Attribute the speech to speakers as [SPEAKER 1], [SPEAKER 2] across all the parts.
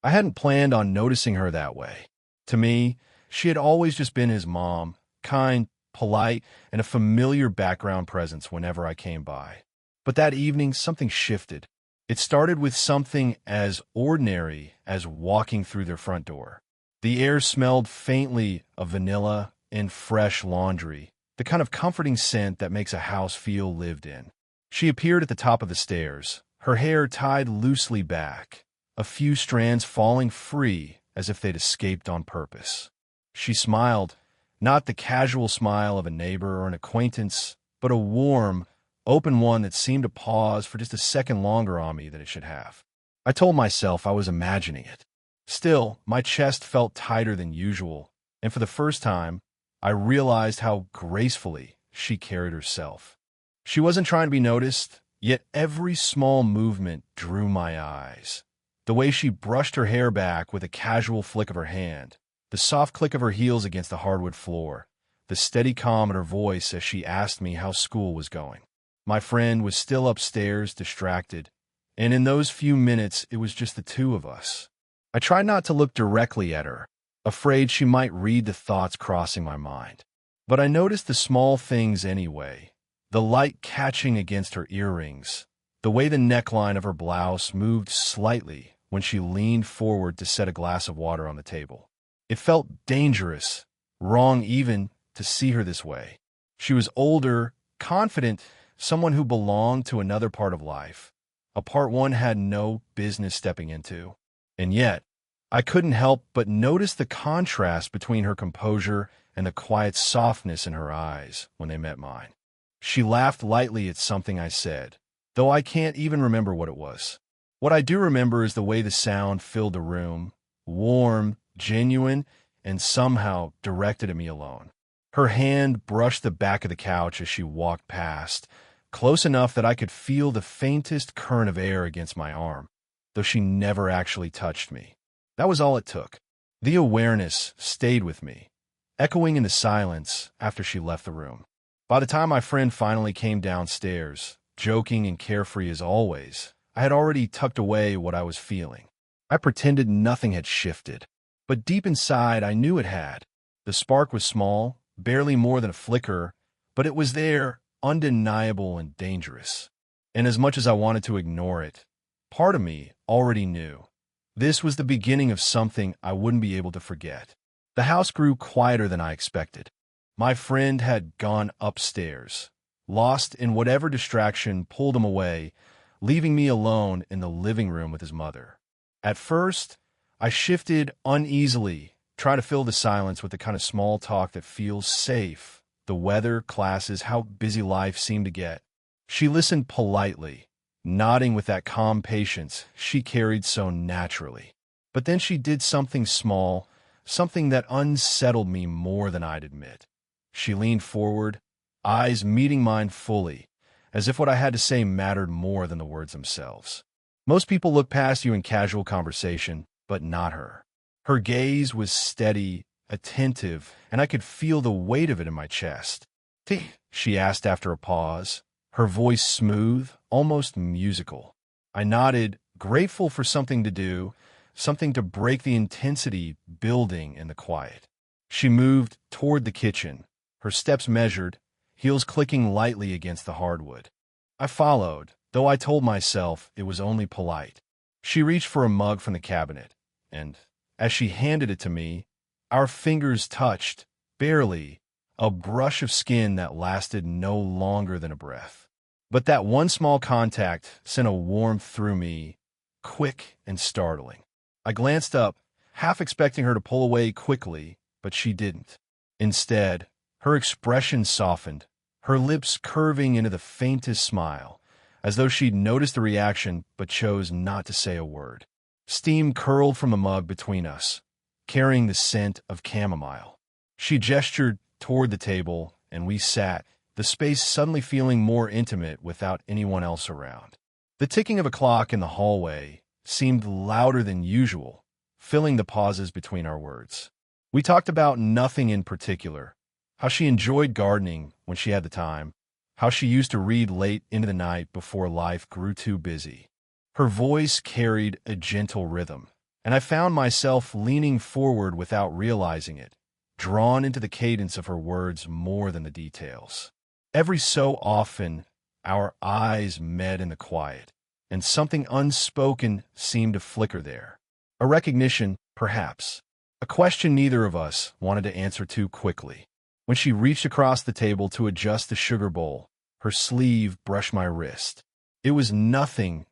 [SPEAKER 1] I hadn't planned on noticing her that way. To me, she had always just been his mom, kind, polite, and a familiar background presence whenever I came by. But that evening, something shifted. It started with something as ordinary as walking through their front door. The air smelled faintly of vanilla and fresh laundry, the kind of comforting scent that makes a house feel lived in. She appeared at the top of the stairs, her hair tied loosely back, a few strands falling free as if they'd escaped on purpose. She smiled, not the casual smile of a neighbor or an acquaintance, but a warm, open one that seemed to pause for just a second longer on me than it should have. I told myself I was imagining it. Still, my chest felt tighter than usual, and for the first time, I realized how gracefully she carried herself. She wasn't trying to be noticed, yet every small movement drew my eyes. The way she brushed her hair back with a casual flick of her hand, the soft click of her heels against the hardwood floor, the steady calm in her voice as she asked me how school was going. My friend was still upstairs, distracted, and in those few minutes it was just the two of us. I tried not to look directly at her, afraid she might read the thoughts crossing my mind. But I noticed the small things anyway, the light catching against her earrings, the way the neckline of her blouse moved slightly when she leaned forward to set a glass of water on the table. It felt dangerous, wrong even, to see her this way. She was older, confident, someone who belonged to another part of life, a part one had no business stepping into. And yet, I couldn't help but notice the contrast between her composure and the quiet softness in her eyes when they met mine. She laughed lightly at something I said, though I can't even remember what it was. What I do remember is the way the sound filled the room, warm, genuine, and somehow directed at me alone. Her hand brushed the back of the couch as she walked past, close enough that I could feel the faintest current of air against my arm, though she never actually touched me. That was all it took. The awareness stayed with me, echoing in the silence after she left the room. By the time my friend finally came downstairs, joking and carefree as always, I had already tucked away what I was feeling. I pretended nothing had shifted, but deep inside I knew it had. The spark was small, barely more than a flicker, but it was there, undeniable and dangerous. And as much as I wanted to ignore it, part of me already knew. This was the beginning of something I wouldn't be able to forget. The house grew quieter than I expected. My friend had gone upstairs, lost in whatever distraction pulled him away, leaving me alone in the living room with his mother. At first, I shifted uneasily, trying to fill the silence with the kind of small talk that feels safe. The weather, classes, how busy life seemed to get. She listened politely, nodding with that calm patience she carried so naturally. But then she did something small, something that unsettled me more than I'd admit. She leaned forward, eyes meeting mine fully, as if what I had to say mattered more than the words themselves. Most people look past you in casual conversation, but not her. Her gaze was steady, attentive, and I could feel the weight of it in my chest. She asked after a pause, her voice smooth, almost musical. I nodded, grateful for something to do, something to break the intensity building in the quiet. She moved toward the kitchen, her steps measured, heels clicking lightly against the hardwood. I followed, though I told myself it was only polite. She reached for a mug from the cabinet, and as she handed it to me, our fingers touched, barely, a brush of skin that lasted no longer than a breath. But that one small contact sent a warmth through me, quick and startling. I glanced up, half expecting her to pull away quickly, but she didn't. Instead, her expression softened, her lips curving into the faintest smile, as though she'd noticed the reaction but chose not to say a word. Steam curled from the mug between us, carrying the scent of chamomile. She gestured toward the table, and we sat, the space suddenly feeling more intimate without anyone else around. The ticking of a clock in the hallway seemed louder than usual, filling the pauses between our words. We talked about nothing in particular, how she enjoyed gardening when she had the time, how she used to read late into the night before life grew too busy. Her voice carried a gentle rhythm, and I found myself leaning forward without realizing it, drawn into the cadence of her words more than the details. Every so often, our eyes met in the quiet, and something unspoken seemed to flicker there. A recognition, perhaps. A question neither of us wanted to answer too quickly. When she reached across the table to adjust the sugar bowl, her sleeve brushed my wrist. It was nothing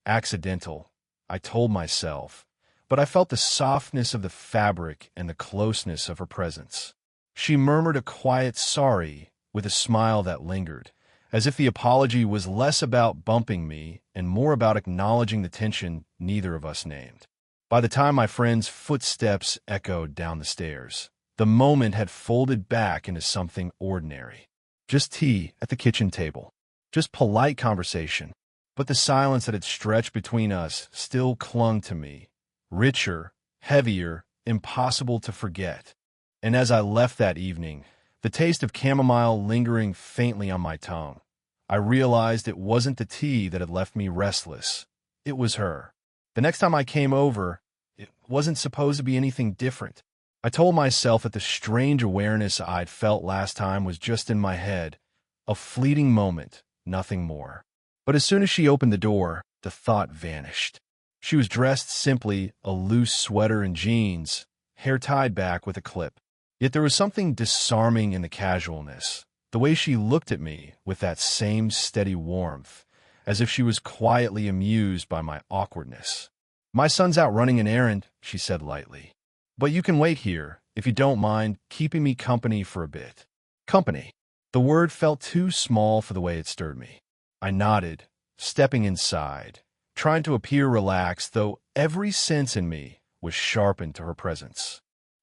[SPEAKER 1] accidental, I told myself, but I felt the softness of the fabric and the closeness of her presence. She murmured a quiet sorry with a smile that lingered, as if the apology was less about bumping me and more about acknowledging the tension neither of us named. By the time my friend's footsteps echoed down the stairs, the moment had folded back into something ordinary. Just tea at the kitchen table. Just polite conversation. But the silence that had stretched between us still clung to me. Richer, heavier, impossible to forget. And as I left that evening, the taste of chamomile lingering faintly on my tongue, I realized it wasn't the tea that had left me restless. It was her. The next time I came over, it wasn't supposed to be anything different. I told myself that the strange awareness I'd felt last time was just in my head, a fleeting moment, nothing more. But as soon as she opened the door, the thought vanished. She was dressed simply, a loose sweater and jeans, hair tied back with a clip. Yet there was something disarming in the casualness, the way she looked at me with that same steady warmth, as if she was quietly amused by my awkwardness. "My son's out running an errand," she said lightly. "But you can wait here, if you don't mind keeping me company for a bit." Company. The word felt too small for the way it stirred me. I nodded, stepping inside, trying to appear relaxed, though every sense in me was sharpened to her presence.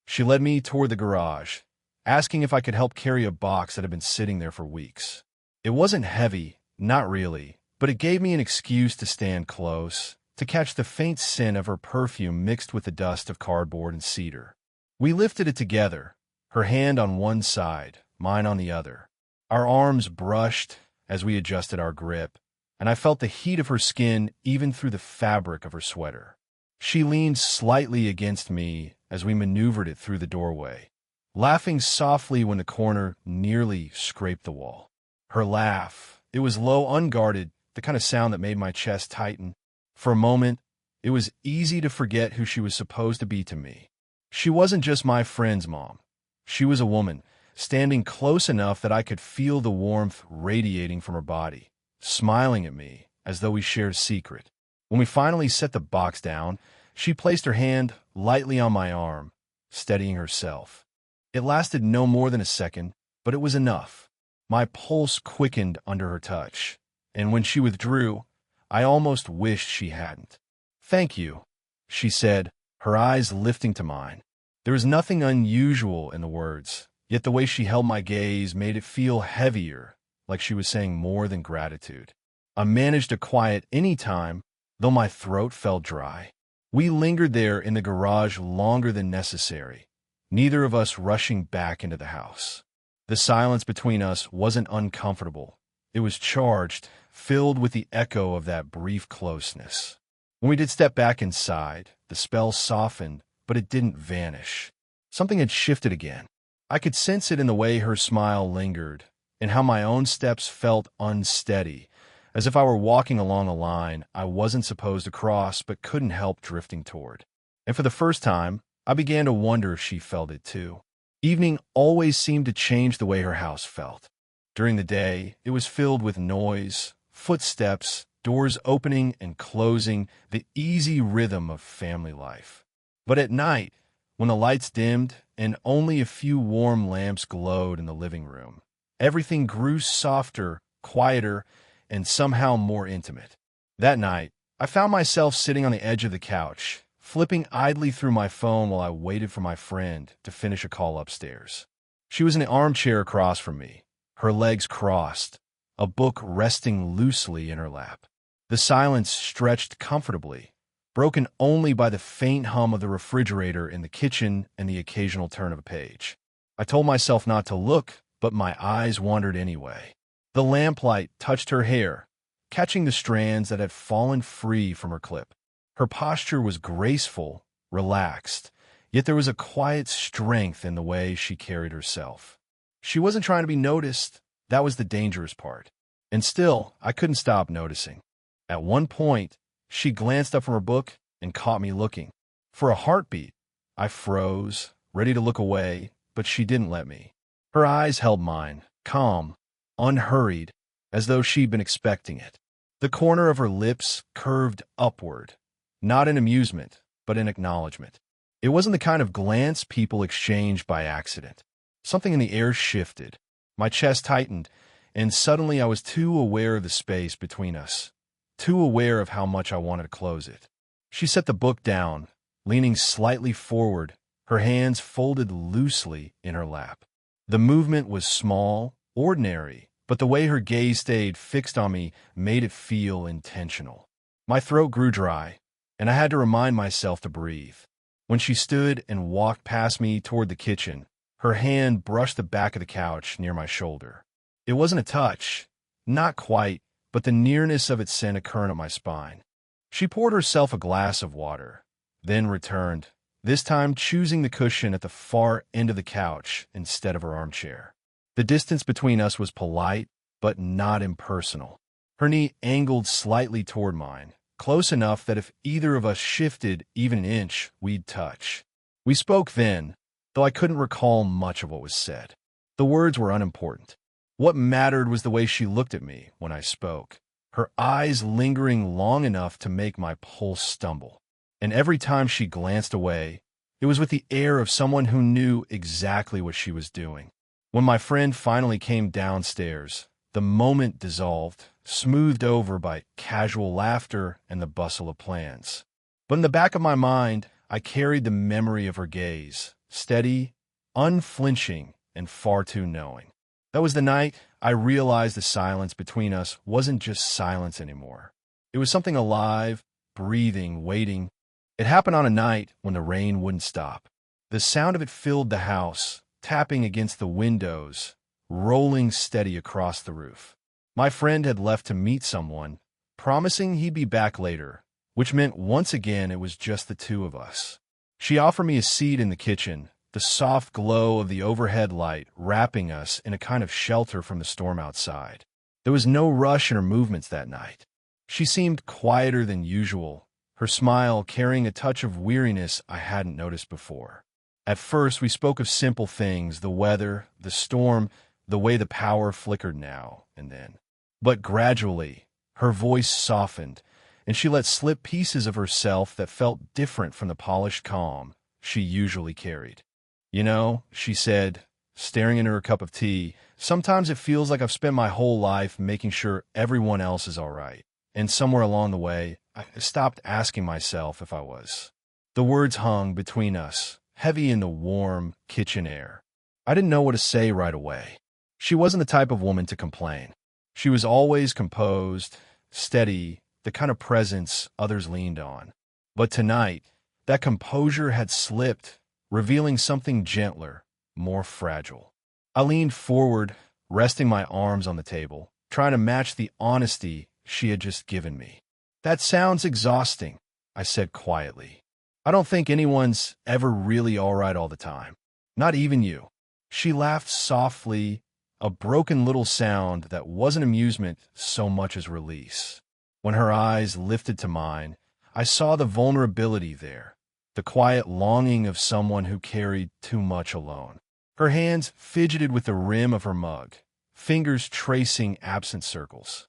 [SPEAKER 1] She led me toward the garage, asking if I could help carry a box that had been sitting there for weeks. It wasn't heavy, not really, but it gave me an excuse to stand close, to catch the faint scent of her perfume mixed with the dust of cardboard and cedar. We lifted it together, her hand on one side, mine on the other. Our arms brushed as we adjusted our grip, and I felt the heat of her skin even through the fabric of her sweater. She leaned slightly against me as we maneuvered it through the doorway, laughing softly when the corner nearly scraped the wall. Her laugh, it was low, unguarded, the kind of sound that made my chest tighten. For a moment, it was easy to forget who she was supposed to be to me. She wasn't just my friend's mom. She was a woman, standing close enough that I could feel the warmth radiating from her body, smiling at me as though we shared a secret. When we finally set the box down, she placed her hand lightly on my arm, steadying herself. It lasted no more than a second, but it was enough. My pulse quickened under her touch, and when she withdrew, I almost wished she hadn't. "Thank you," she said, her eyes lifting to mine. There was nothing unusual in the words, yet the way she held my gaze made it feel heavier, like she was saying more than gratitude. I managed to quiet any time, though my throat felt dry. We lingered there in the garage longer than necessary, neither of us rushing back into the house. The silence between us wasn't uncomfortable. It was charged, filled with the echo of that brief closeness. When we did step back inside, the spell softened, but it didn't vanish. Something had shifted again. I could sense it in the way her smile lingered, and how my own steps felt unsteady, as if I were walking along a line I wasn't supposed to cross but couldn't help drifting toward. And for the first time, I began to wonder if she felt it too. Evening always seemed to change the way her house felt. During the day, it was filled with noise, footsteps, doors opening and closing, the easy rhythm of family life. But at night, when the lights dimmed and only a few warm lamps glowed in the living room, everything grew softer, quieter, and somehow more intimate. That night, I found myself sitting on the edge of the couch, flipping idly through my phone while I waited for my friend to finish a call upstairs. She was in the armchair across from me, her legs crossed, a book resting loosely in her lap. The silence stretched comfortably, broken only by the faint hum of the refrigerator in the kitchen and the occasional turn of a page. I told myself not to look, but my eyes wandered anyway. The lamplight touched her hair, catching the strands that had fallen free from her clip. Her posture was graceful, relaxed, yet there was a quiet strength in the way she carried herself. She wasn't trying to be noticed. That was the dangerous part. And still, I couldn't stop noticing. At one point, she glanced up from her book and caught me looking. For a heartbeat, I froze, ready to look away, but she didn't let me. Her eyes held mine, calm, unhurried, as though she'd been expecting it. The corner of her lips curved upward, not in amusement, but in acknowledgement. It wasn't the kind of glance people exchange by accident. Something in the air shifted. My chest tightened, and suddenly I was too aware of the space between us, too aware of how much I wanted to close it. She set the book down, leaning slightly forward, her hands folded loosely in her lap. The movement was small, ordinary, but the way her gaze stayed fixed on me made it feel intentional. My throat grew dry, and I had to remind myself to breathe. When she stood and walked past me toward the kitchen, her hand brushed the back of the couch near my shoulder. It wasn't a touch, not quite, but the nearness of it sent a current up my spine. She poured herself a glass of water, then returned, this time choosing the cushion at the far end of the couch instead of her armchair. The distance between us was polite, but not impersonal. Her knee angled slightly toward mine, close enough that if either of us shifted even an inch, we'd touch. We spoke then, though I couldn't recall much of what was said. The words were unimportant. What mattered was the way she looked at me when I spoke, her eyes lingering long enough to make my pulse stumble. And every time she glanced away, it was with the air of someone who knew exactly what she was doing. When my friend finally came downstairs, the moment dissolved, smoothed over by casual laughter and the bustle of plans. But in the back of my mind, I carried the memory of her gaze, steady, unflinching, and far too knowing. That was the night I realized the silence between us wasn't just silence anymore. It was something alive, breathing, waiting. It happened on a night when the rain wouldn't stop. The sound of it filled the house, tapping against the windows, rolling steady across the roof. My friend had left to meet someone, promising he'd be back later, which meant once again it was just the two of us. She offered me a seat in the kitchen, the soft glow of the overhead light wrapping us in a kind of shelter from the storm outside. There was no rush in her movements that night. She seemed quieter than usual, her smile carrying a touch of weariness I hadn't noticed before. At first, we spoke of simple things, the weather, the storm, the way the power flickered now and then. But gradually, her voice softened, and she let slip pieces of herself that felt different from the polished calm she usually carried. You know, she said, staring into her cup of tea, sometimes it feels like I've spent my whole life making sure everyone else is all right. And somewhere along the way, I stopped asking myself if I was. The words hung between us, heavy in the warm kitchen air. I didn't know what to say right away. She wasn't the type of woman to complain. She was always composed, steady, the kind of presence others leaned on. But tonight, that composure had slipped, revealing something gentler, more fragile. I leaned forward, resting my arms on the table, trying to match the honesty she had just given me. "That sounds exhausting," I said quietly. "I don't think anyone's ever really all right all the time. Not even you." She laughed softly, a broken little sound that wasn't amusement so much as release. When her eyes lifted to mine, I saw the vulnerability there, the quiet longing of someone who carried too much alone. Her hands fidgeted with the rim of her mug, fingers tracing absent circles.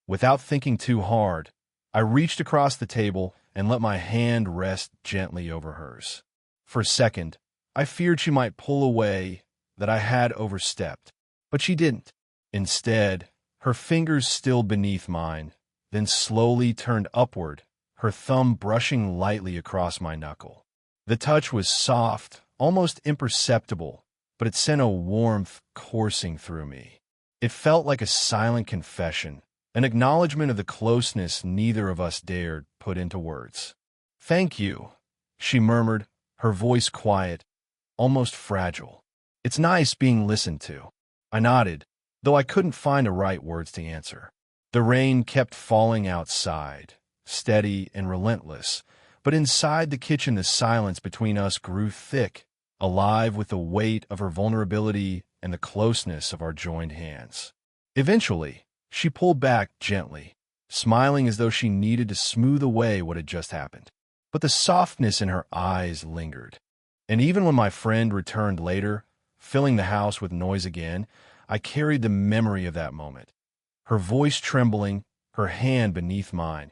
[SPEAKER 1] Without thinking too hard, I reached across the table and let my hand rest gently over hers. For a second, I feared she might pull away, that I had overstepped. But she didn't. Instead, her fingers still beneath mine, then slowly turned upward, her thumb brushing lightly across my knuckle. The touch was soft, almost imperceptible, but it sent a warmth coursing through me. It felt like a silent confession, an acknowledgement of the closeness neither of us dared put into words. "Thank you," she murmured, her voice quiet, almost fragile. "It's nice being listened to." I nodded, though I couldn't find the right words to answer. The rain kept falling outside, steady and relentless, But inside the kitchen, the silence between us grew thick, alive with the weight of her vulnerability and the closeness of our joined hands. Eventually, she pulled back gently, smiling as though she needed to smooth away what had just happened. But the softness in her eyes lingered. And even when my friend returned later, filling the house with noise again, I carried the memory of that moment. Her voice trembling, her hand beneath mine,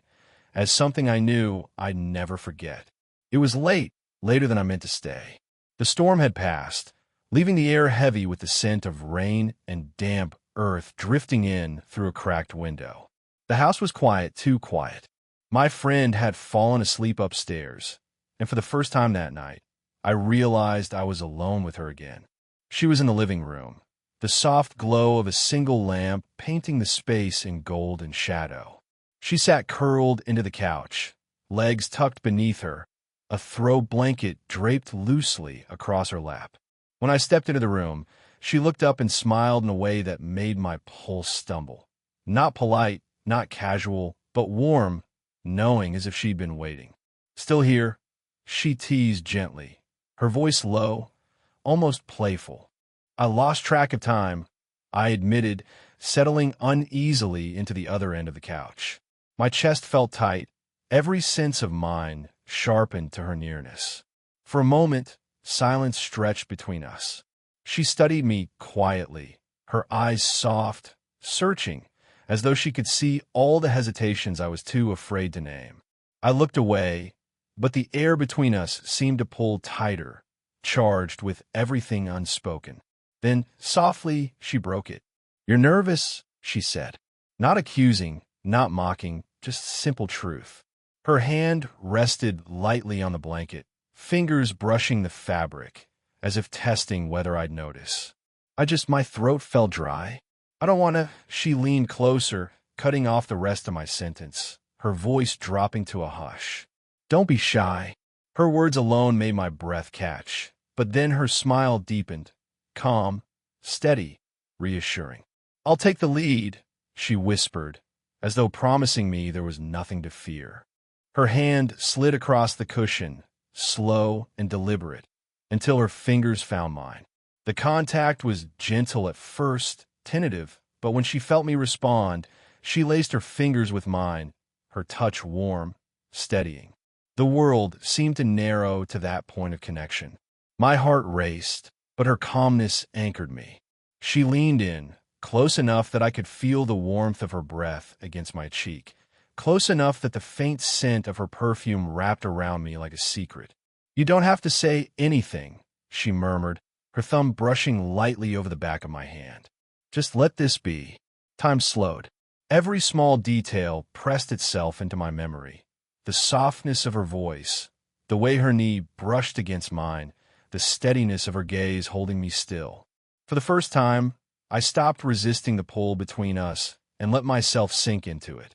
[SPEAKER 1] as something I knew I'd never forget. It was late, later than I meant to stay. The storm had passed, leaving the air heavy with the scent of rain and damp earth drifting in through a cracked window. The house was quiet, too quiet. My friend had fallen asleep upstairs, and for the first time that night, I realized I was alone with her again. She was in the living room, the soft glow of a single lamp painting the space in gold and shadow. She sat curled into the couch, legs tucked beneath her, a throw blanket draped loosely across her lap. When I stepped into the room, she looked up and smiled in a way that made my pulse stumble. Not polite, not casual, but warm, knowing as if she'd been waiting. "Still here?" she teased gently, her voice low, almost playful. I lost track of time, I admitted, settling uneasily into the other end of the couch. My chest felt tight, every sense of mine sharpened to her nearness. For a moment, silence stretched between us. She studied me quietly, her eyes soft, searching, as though she could see all the hesitations I was too afraid to name. I looked away, but the air between us seemed to pull tighter, charged with everything unspoken. Then, softly, she broke it. "You're nervous," she said. Not accusing, not mocking, just simple truth. Her hand rested lightly on the blanket, fingers brushing the fabric, as if testing whether I'd notice. My throat felt dry. "I don't want to." She leaned closer, cutting off the rest of my sentence, her voice dropping to a hush. "Don't be shy." Her words alone made my breath catch, but then her smile deepened, calm, steady, reassuring. "I'll take the lead," she whispered, as though promising me there was nothing to fear. Her hand slid across the cushion, slow and deliberate, until her fingers found mine. The contact was gentle at first, tentative, but when she felt me respond, she laced her fingers with mine, her touch warm, steadying. The world seemed to narrow to that point of connection. My heart raced, but her calmness anchored me. She leaned in, close enough that I could feel the warmth of her breath against my cheek, close enough that the faint scent of her perfume wrapped around me like a secret. "You don't have to say anything," she murmured, her thumb brushing lightly over the back of my hand. "Just let this be." Time slowed. Every small detail pressed itself into my memory. The softness of her voice, the way her knee brushed against mine, the steadiness of her gaze holding me still. For the first time, I stopped resisting the pull between us and let myself sink into it.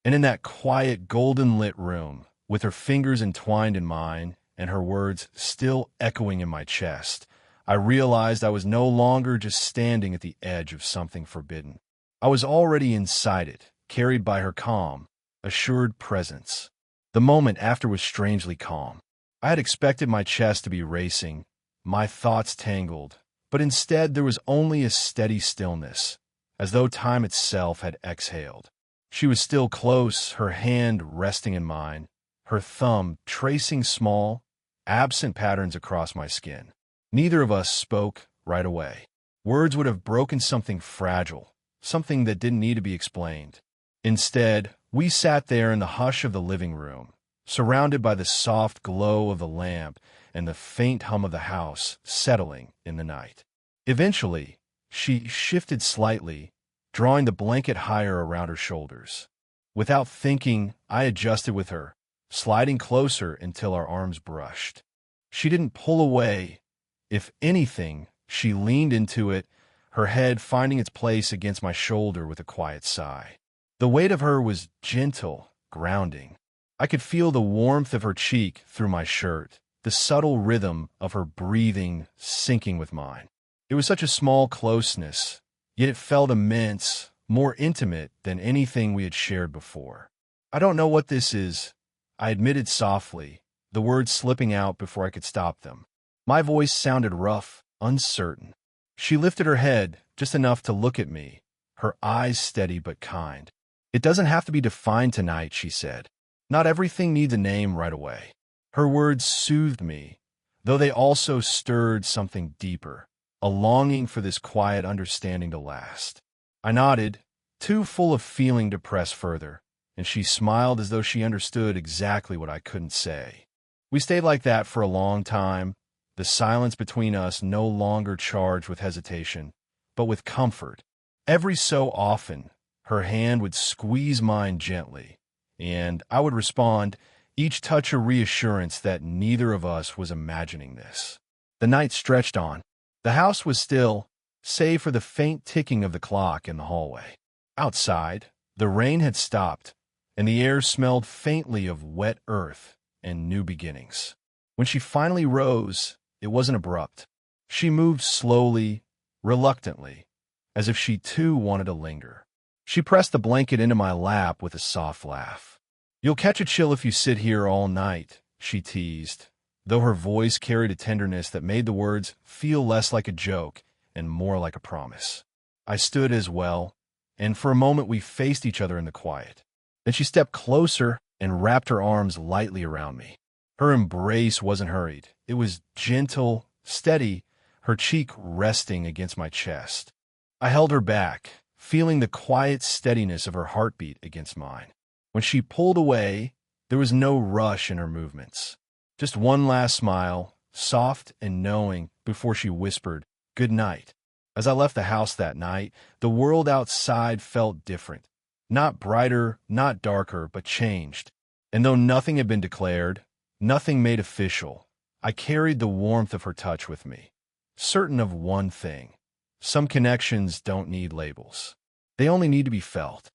[SPEAKER 1] And in that quiet, golden-lit room, with her fingers entwined in mine and her words still echoing in my chest, I realized I was no longer just standing at the edge of something forbidden. I was already inside it, carried by her calm, assured presence. The moment after was strangely calm. I had expected my chest to be racing, my thoughts tangled, but instead there was only a steady stillness, as though time itself had exhaled. She was still close, her hand resting in mine, her thumb tracing small, absent patterns across my skin. Neither of us spoke right away. Words would have broken something fragile, something that didn't need to be explained. Instead, we sat there in the hush of the living room, surrounded by the soft glow of the lamp and the faint hum of the house settling in the night. Eventually, she shifted slightly, drawing the blanket higher around her shoulders. Without thinking, I adjusted with her, sliding closer until our arms brushed. She didn't pull away. If anything, she leaned into it, her head finding its place against my shoulder with a quiet sigh. The weight of her was gentle, grounding. I could feel the warmth of her cheek through my shirt, the subtle rhythm of her breathing syncing with mine. It was such a small closeness, yet it felt immense, more intimate than anything we had shared before. "I don't know what this is," I admitted softly, the words slipping out before I could stop them. My voice sounded rough, uncertain. She lifted her head, just enough to look at me, her eyes steady but kind. "It doesn't have to be defined tonight," she said. "Not everything needs a name right away." Her words soothed me, though they also stirred something deeper, a longing for this quiet understanding to last. I nodded, too full of feeling to press further, and she smiled as though she understood exactly what I couldn't say. We stayed like that for a long time, the silence between us no longer charged with hesitation, but with comfort. Every so often, her hand would squeeze mine gently, and I would respond, each touch a reassurance that neither of us was imagining this. The night stretched on. The house was still, save for the faint ticking of the clock in the hallway. Outside, the rain had stopped, and the air smelled faintly of wet earth and new beginnings. When she finally rose, it wasn't abrupt. She moved slowly, reluctantly, as if she too wanted to linger. She pressed the blanket into my lap with a soft laugh. "You'll catch a chill if you sit here all night," she teased, though her voice carried a tenderness that made the words feel less like a joke and more like a promise. I stood as well, and for a moment we faced each other in the quiet. Then she stepped closer and wrapped her arms lightly around me. Her embrace wasn't hurried. It was gentle, steady, her cheek resting against my chest. I held her back, feeling the quiet steadiness of her heartbeat against mine. When she pulled away, there was no rush in her movements. Just one last smile, soft and knowing, before she whispered, "Good night." As I left the house that night, the world outside felt different. Not brighter, not darker, but changed. And though nothing had been declared, nothing made official, I carried the warmth of her touch with me, certain of one thing. Some connections don't need labels. They only need to be felt.